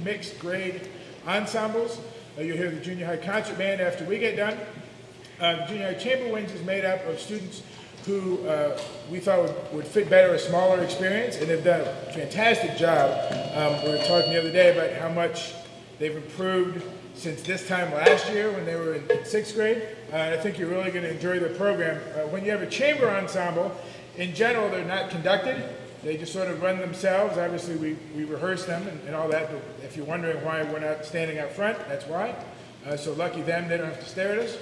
Mixed grade ensembles. You'll hear the junior high concert band after we get done. The junior high chamber winds is made up of students who we thought would fit better a smaller experience, and they've done a fantastic job. We were talking the other day about how much they've improved since this time last year when they were in 6th grade. I think you're really going to enjoy the program. When you have a chamber ensemble, in general, they're not conducted. They just sort of run themselves. Obviously, we rehearse them and all that, but if you're wondering why we're not standing out front, that's why. So lucky them, they don't have to stare at us.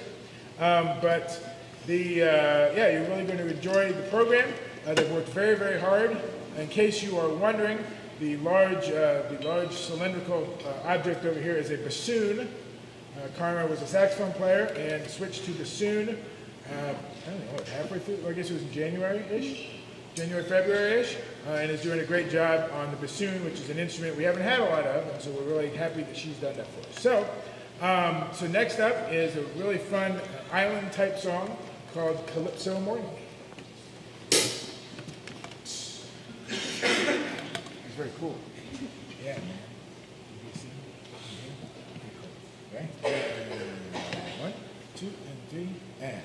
Yeah, you're really going to enjoy the program. They've worked very, very hard. In case you are wondering, the large cylindrical object over here is a bassoon. Karma was a saxophone player and switched to bassoon, I don't know, halfway through, I guess it was in January-ish? January, February-ish, and is doing a great job on the bassoon, which is an instrument we haven't had a lot of, and so we're really happy that she's done that for us. So next up is a really fun island-type song called Calypso Morning. It's very cool. Yeah. Okay. 1, 2, and 3, and...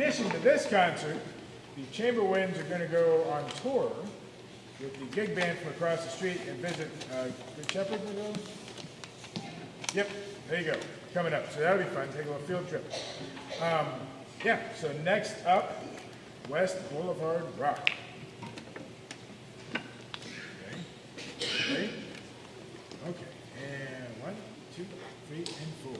addition to this concert, the Chamber Winds are going to go on tour with the gig band from across the street and visit Good Shepherd. Yep, there you go. Coming up. So that'll be fun. Take a little field trip. Yeah, so next up, West Boulevard Rock. Okay. Ready? Okay. And 1, 2, 3, and 4.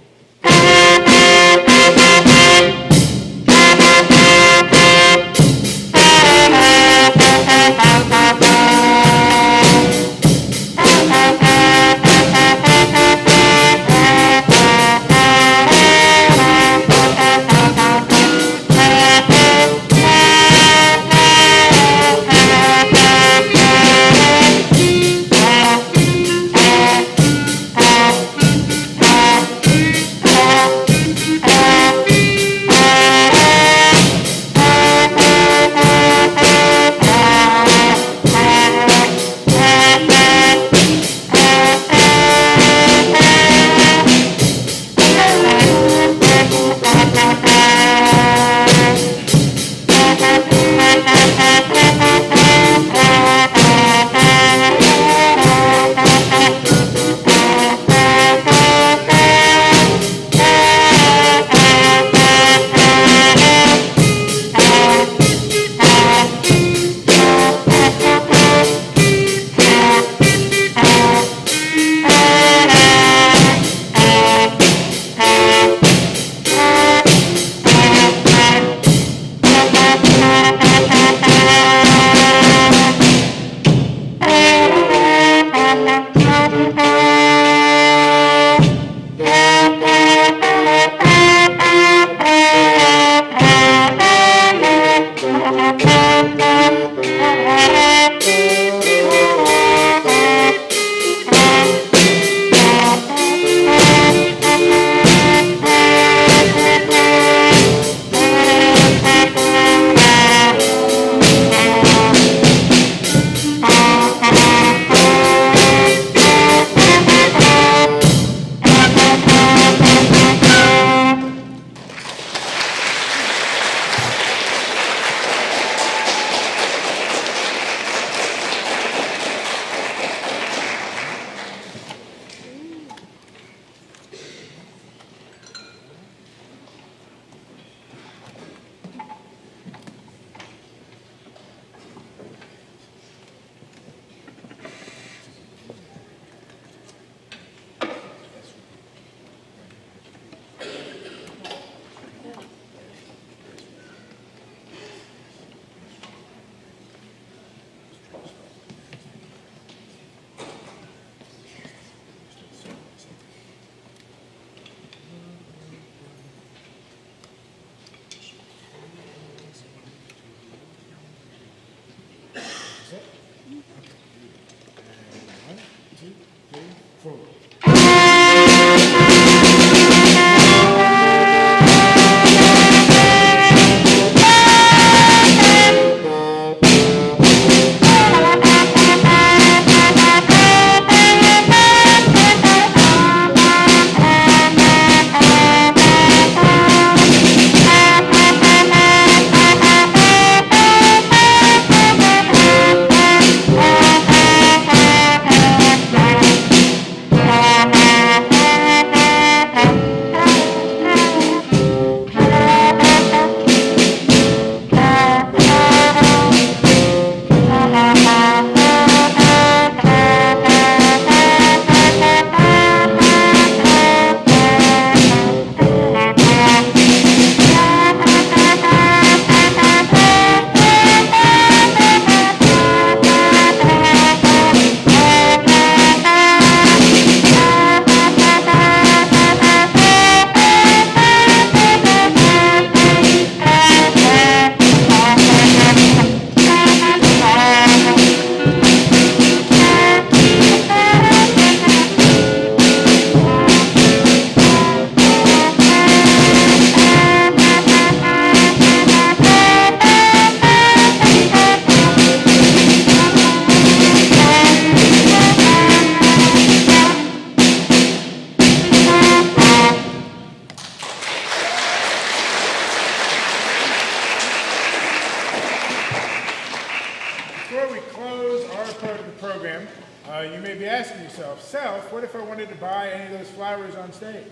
program, you may be asking yourself, Self, what if I wanted to buy any of those flowers on stage?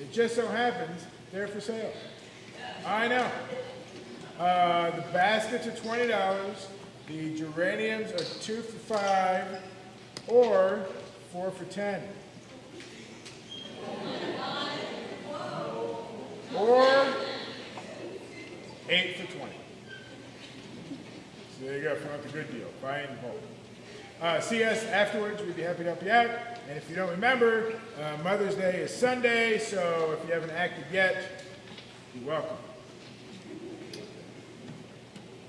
It just so happens they're for sale. I know. The baskets are $20, the geraniums are 2 for $5, or 4 for $10. Or 8 for $20. So there you go, if you want the good deal, buy and hold. See us afterwards, we'd be happy to help you out. And if you don't remember, Mother's Day is Sunday, so if you haven't acted yet, you're welcome.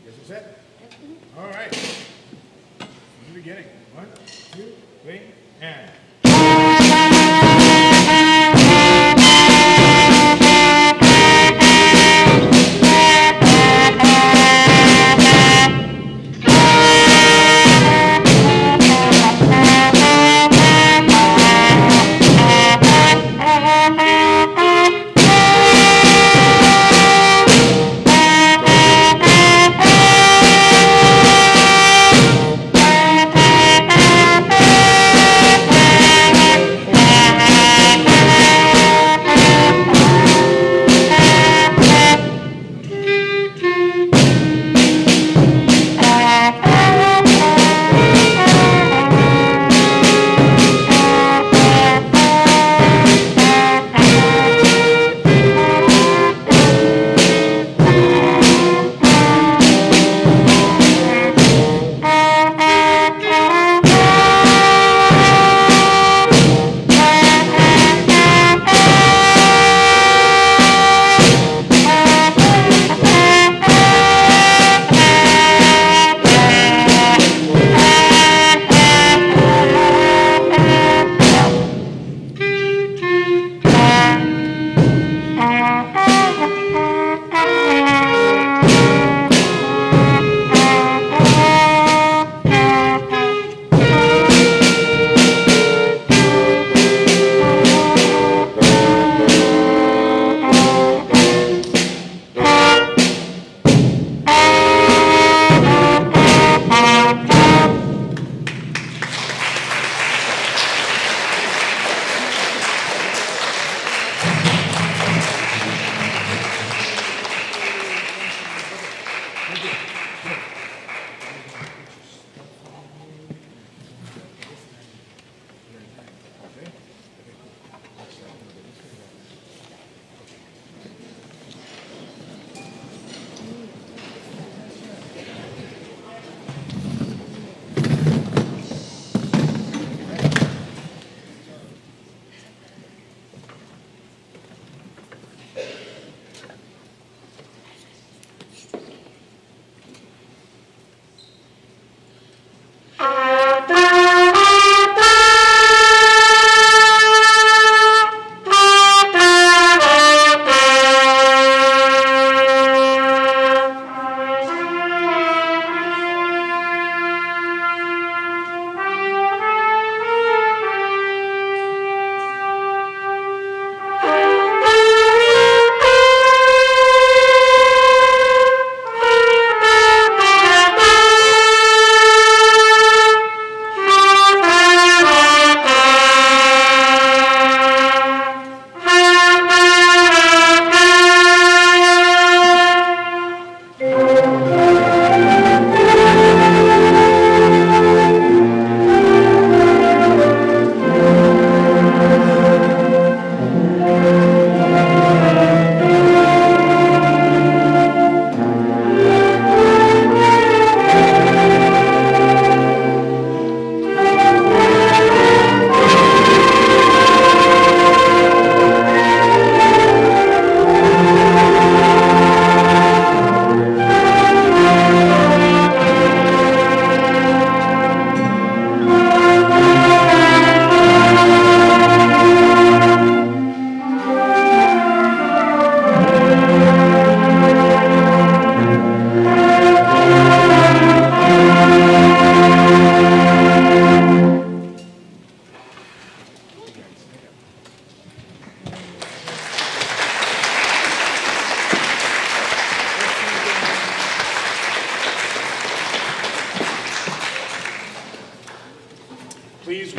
Guess we're set? All right. From the beginning. 1, 2, 3, and...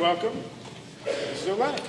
welcome Mr. Lennon.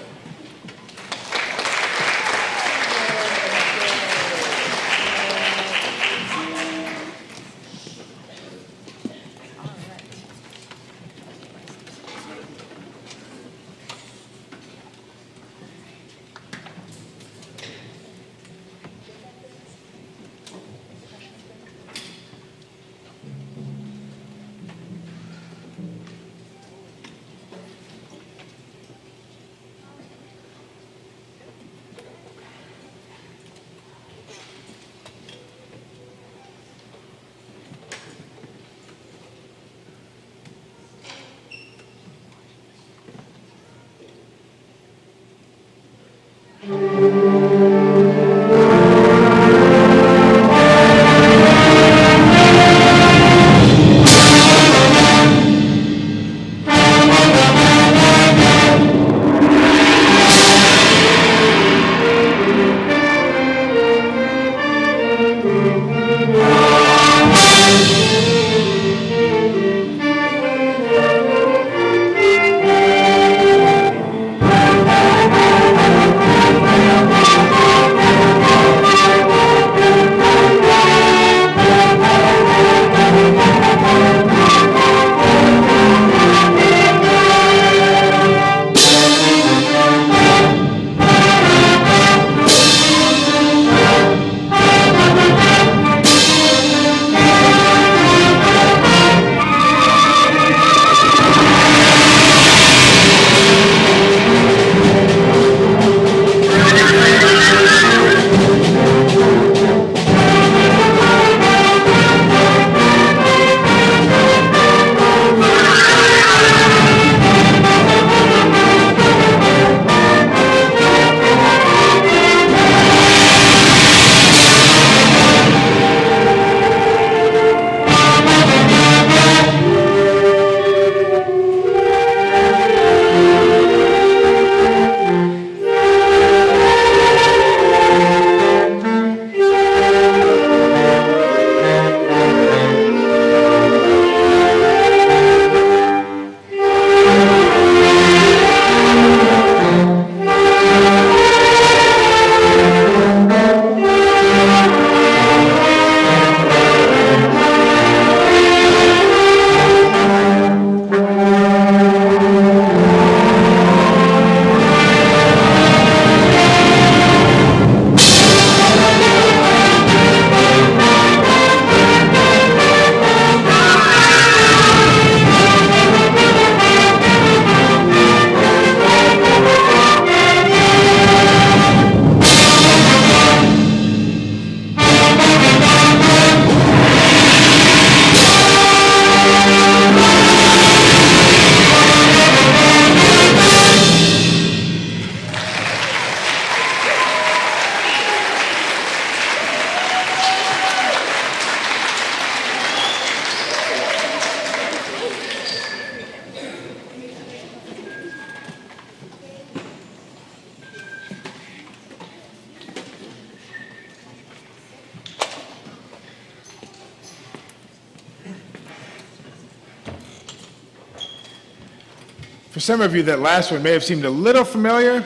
For some of you, that last one may have seemed a little familiar.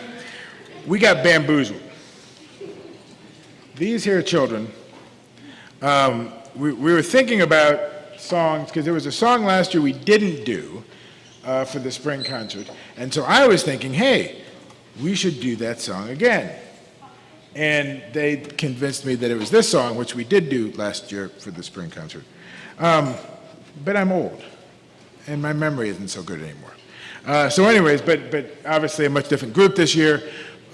We got bamboozled. These here children, we were thinking about songs, because there was a song last year we didn't do for the spring concert. And so I was thinking, hey, we should do that song again. And they convinced me that it was this song, which we did do last year for the spring concert. But I'm old, and my memory isn't so good anymore. So anyways, but obviously a much different group this year.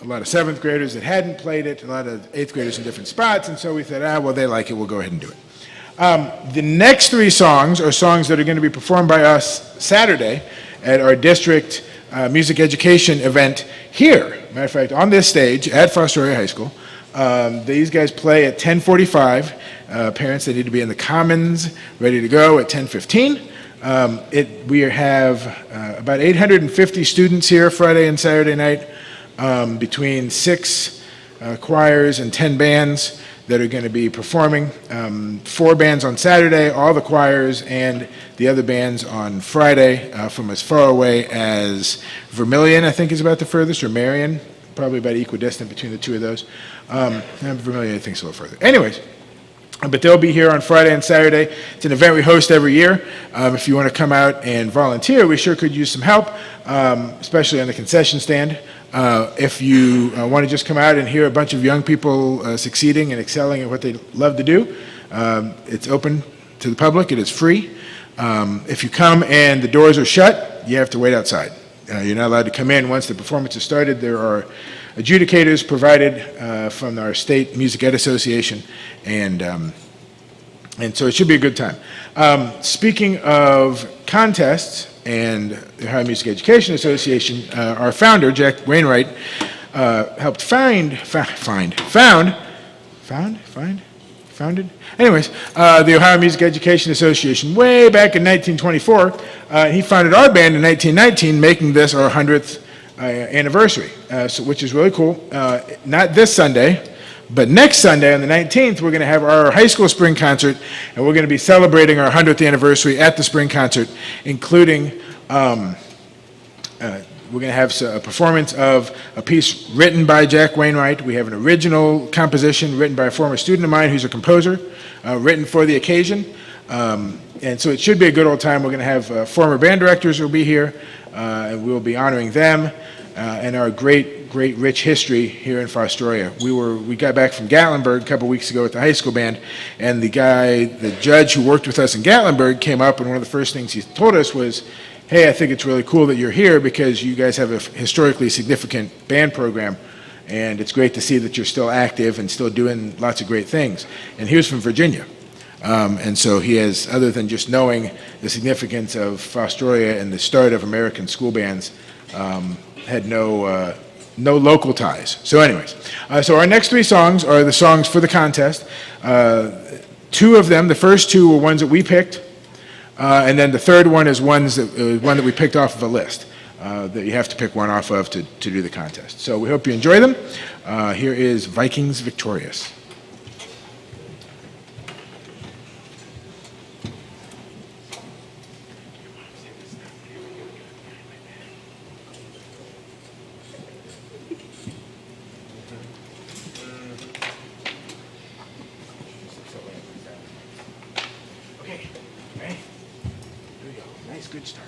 A lot of 7th graders that hadn't played it, a lot of 8th graders in different spots, and so we said, well, they like it, we'll go ahead and do it. The next 3 songs are songs that are going to be performed by us Saturday at our district music education event here. Matter of fact, on this stage at Fostoria High School. These guys play at 10:45. Parents, they need to be in the Commons, ready to go at 10:15. We have about 850 students here Friday and Saturday night, between 6 choirs and 10 bands. that are going to be performing. 4 bands on Saturday, all the choirs, and the other bands on Friday from as far away as Vermilion, I think is about the furthest, or Marion, probably about equidistant between the two of those. Vermilion, I think, is a little further. Anyways, but they'll be here on Friday and Saturday. It's an event we host every year. If you want to come out and volunteer, we sure could use some help, especially on the concession stand. If you want to just come out and hear a bunch of young people succeeding and excelling at what they love to do, it's open to the public. It is free. If you come and the doors are shut, you have to wait outside. You're not allowed to come in once the performance is started. There are adjudicators provided from our state music ed association, and so it should be a good time. Speaking of contests and the Ohio Music Education Association, our founder, Jack Wainwright, helped founded? Anyways, the Ohio Music Education Association way back in 1924. He founded our band in 1919, making this our 100th anniversary, which is really cool. Not this Sunday, but next Sunday on the 19th, we're going to have our high school spring concert, and we're going to be celebrating our 100th anniversary at the spring concert, including we're going to have a performance of a piece written by Jack Wainwright. We have an original composition written by a former student of mine who's a composer, written for the occasion. And so it should be a good old time. We're going to have former band directors who will be here, and we'll be honoring them and our great, rich history here in Fostoria. We got back from Gatlinburg a couple weeks ago with the high school band, and the judge who worked with us in Gatlinburg came up, and one of the first things he told us was, hey, I think it's really cool that you're here because you guys have a historically significant band program, and it's great to see that you're still active and still doing lots of great things. And he was from Virginia. And so he has, other than just knowing the significance of Fostoria and the start of American school bands, had no local ties. So anyways, so our next 3 songs are the songs for the contest. 2 of them, the first 2 were ones that we picked, and then the third one is one that we picked off of a list that you have to pick one off of to do the contest. So we hope you enjoy them. Here is Vikings Victorious. Good start.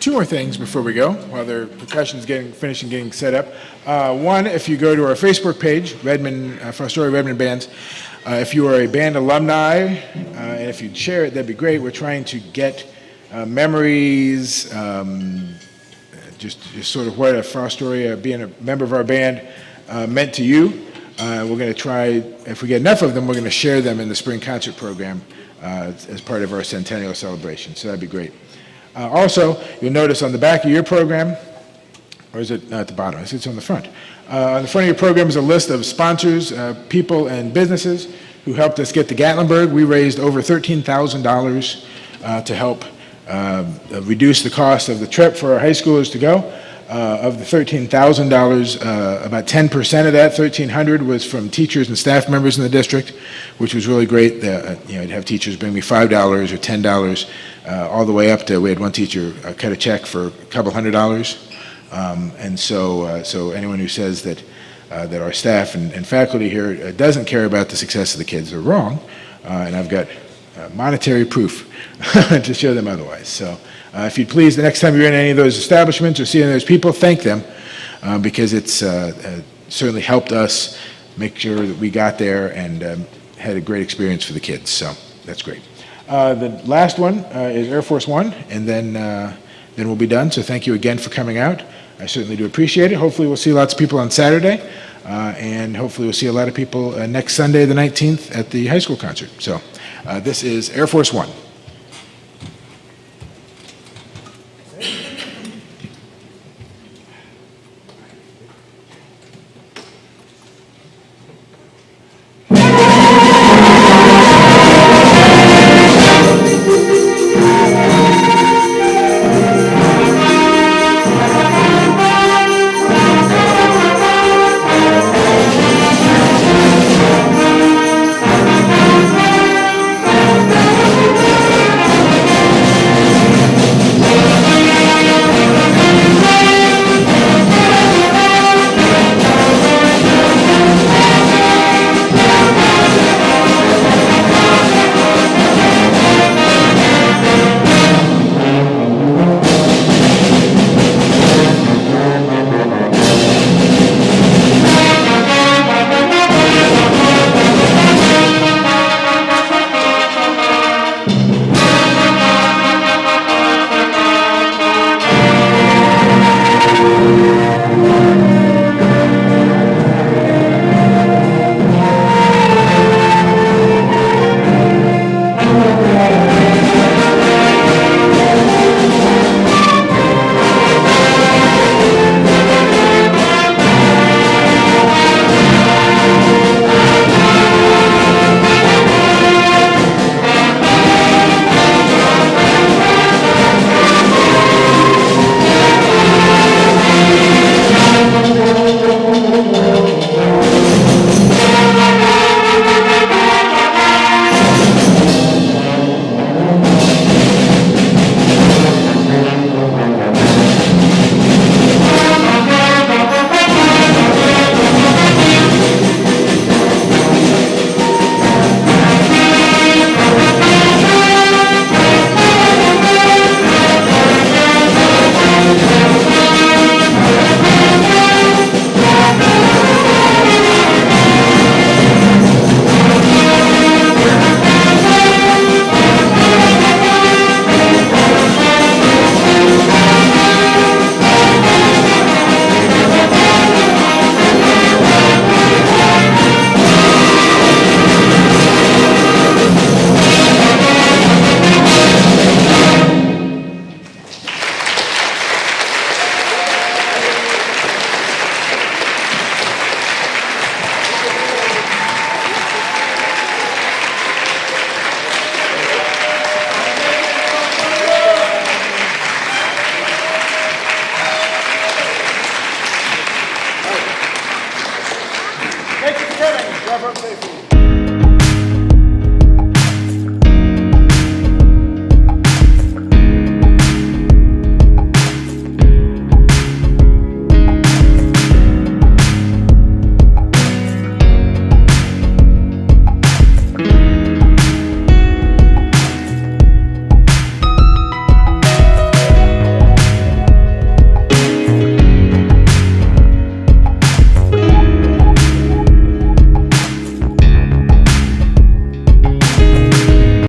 Two more things before we go, while their percussion's finishing getting set up. One, if you go to our Facebook page, Fostoria Redmond Bands, if you are a band alumni, and if you'd share it, that'd be great. We're trying to get memories, just sort of what a Fostoria, being a member of our band, meant to you. We're going to try, if we get enough of them, we're going to share them in the spring concert program as part of our centennial celebration, so that'd be great. Also, you'll notice on the back of your program, or is it at the bottom? It's on the front. On the front of your program is a list of sponsors, people, and businesses who helped us get to Gatlinburg. We raised over $13,000 to help reduce the cost of the trip for our high schoolers to go. Of the $13,000, about 10% of that, $1,300, was from teachers and staff members in the district, which was really great. I'd have teachers bring me $5 or $10, all the way up to, we had one teacher cut a check for a couple $100. And so anyone who says that our staff and faculty here doesn't care about the success of the kids are wrong, and I've got monetary proof to show them otherwise. So if you'd please, the next time you're in any of those establishments or see any of those people, thank them, because it's certainly helped us make sure that we got there and had a great experience for the kids. So that's great. The last one is Air Force One, and then we'll be done. So thank you again for coming out. I certainly do appreciate it. Hopefully we'll see lots of people on Saturday, and hopefully we'll see a lot of people next Sunday, the 19th, at the high school concert. So this is Air Force One.